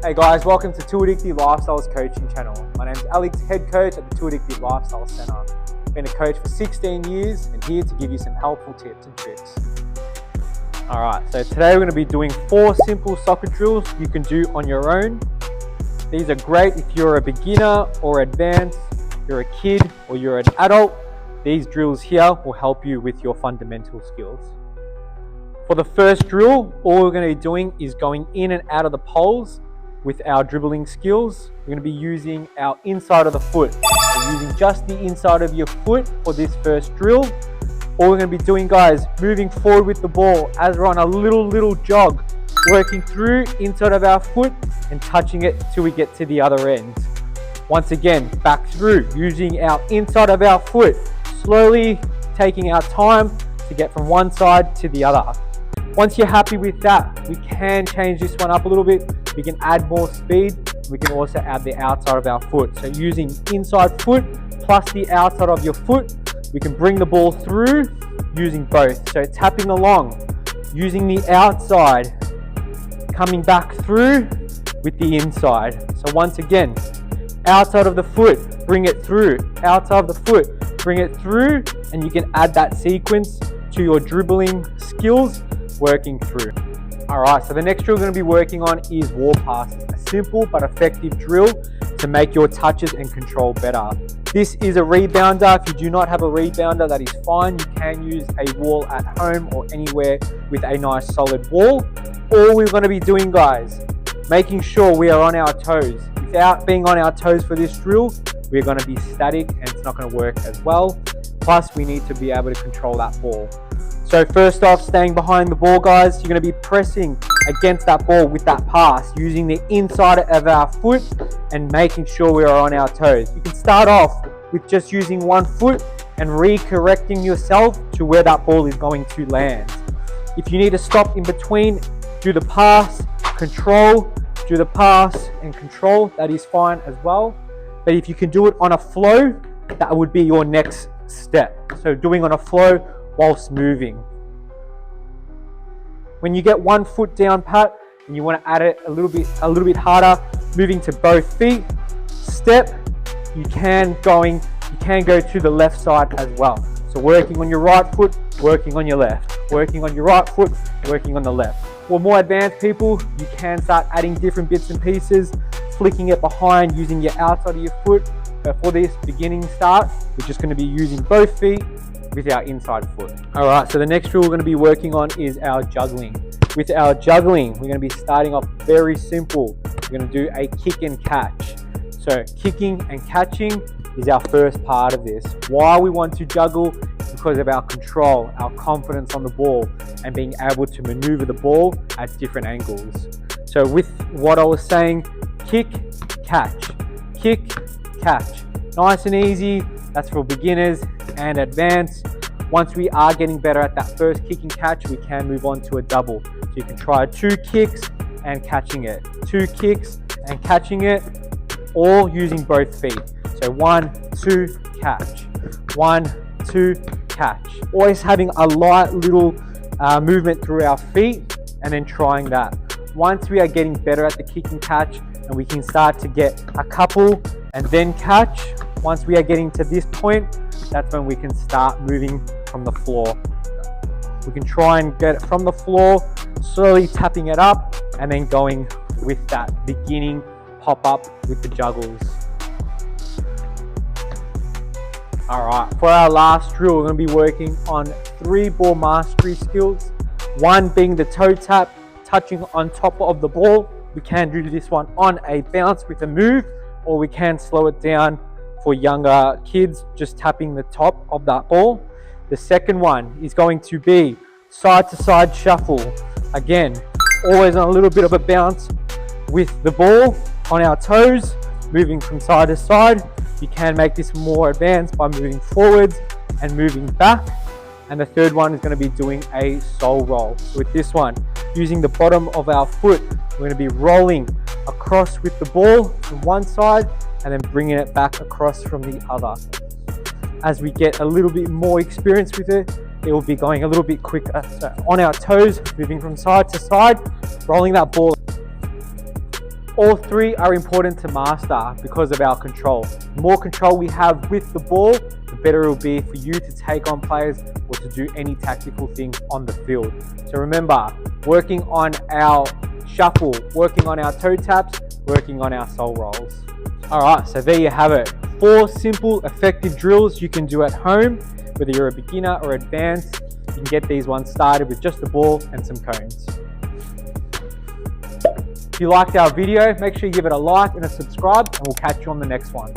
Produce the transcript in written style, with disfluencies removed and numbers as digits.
Hey guys, welcome to Too Addictive Lifestyles Coaching Channel. My name's Alex, head coach at the Too Addictive Lifestyle Centre. Been a coach for 16 years and here to give you some helpful tips and tricks. Alright, so today we're going to be doing 4 simple soccer drills you can do on your own. These are great if you're a beginner or advanced, you're a kid or you're an adult. These drills here will help you with your fundamental skills. For the first drill, all we're going to be doing is going in and out of the poles with our dribbling skills. We're going to be using our inside of the foot. We're using just the inside of your foot for this first drill. All we're going to be doing, guys, moving forward with the ball as we're on a little jog, working through inside of our foot and touching it till we get to the other end. Once again, back through, using our inside of our foot, slowly taking our time to get from one side to the other. Once you're happy with that, we can change this one up a little bit. We can add more speed. We can also add the outside of our foot. So using inside foot plus the outside of your foot, we can bring the ball through using both. So tapping along, using the outside, coming back through with the inside. So once again, outside of the foot, bring it through. Outside of the foot, bring it through, and you can add that sequence to your dribbling skills working through. Alright, so the next drill we're going to be working on is wall passes. A simple but effective drill to make your touches and control better. This is a rebounder. If you do not have a rebounder, that is fine. You can use a wall at home or anywhere with a nice solid wall. All we're going to be doing, guys, making sure we are on our toes. Without being on our toes for this drill, we're going to be static and it's not going to work as well. Plus, we need to be able to control that ball. So first off, staying behind the ball, guys, you're going to be pressing against that ball with that pass, using the inside of our foot and making sure we are on our toes. You can start off with just using one foot and recorrecting yourself to where that ball is going to land. If you need to stop in between, do the pass, control, do the pass and control, that is fine as well. But if you can do it on a flow, that would be your next step. So doing on a flow whilst moving. When you get one foot down pat and you want to add it a little bit harder, moving to both feet, step, you can go to the left side as well. So working on your right foot, working on your left, working on your right foot, working on the left. For more advanced people, you can start adding different bits and pieces, flicking it behind using your outside of your foot. But for this beginning start, we're just going to be using both feet with our inside foot. Alright, so the next drill we're going to be working on is our juggling. With our juggling, we're going to be starting off very simple. We're going to do a kick and catch. So kicking and catching is our first part of this. Why we want to juggle? Because of our control, our confidence on the ball, and being able to maneuver the ball at different angles. So with what I was saying, kick, catch, kick, catch. Nice and easy. That's for beginners and advanced. Once we are getting better at that first kick and catch, we can move on to a double. So you can try 2 kicks and catching it, 2 kicks and catching it, all using both feet. So 1, 2, catch, 1, 2, catch. Always having a light little movement through our feet and then trying that. Once we are getting better at the kick and catch and we can start to get a couple and then catch, once we are getting to this point, that's when we can start moving from the floor. We can try and get it from the floor, slowly tapping it up and then going with that beginning pop up with the juggles. Alright, for our last drill, we're going to be working on 3 ball mastery skills. One being the toe tap, touching on top of the ball. We can do this one on a bounce with a move, or we can slow it down for younger kids, just tapping the top of that ball. The second one is going to be side to side shuffle. Again, always on a little bit of a bounce with the ball on our toes, moving from side to side. You can make this more advanced by moving forwards and moving back. And the third one is going to be doing a soul roll. So with this one, using the bottom of our foot, we're going to be rolling across with the ball from one side and then bringing it back across from the other. As we get a little bit more experience with it, it will be going a little bit quicker. So on our toes, moving from side to side, rolling that ball. All three are important to master because of our control. The more control we have with the ball, the better it will be for you to take on players or to do any tactical things on the field. So remember, working on our shuffle, working on our toe taps, working on our soul rolls. All right, so there you have it. 4 simple, effective drills you can do at home, whether you're a beginner or advanced. You can get these ones started with just the ball and some cones. If you liked our video, make sure you give it a like and a subscribe, and we'll catch you on the next one.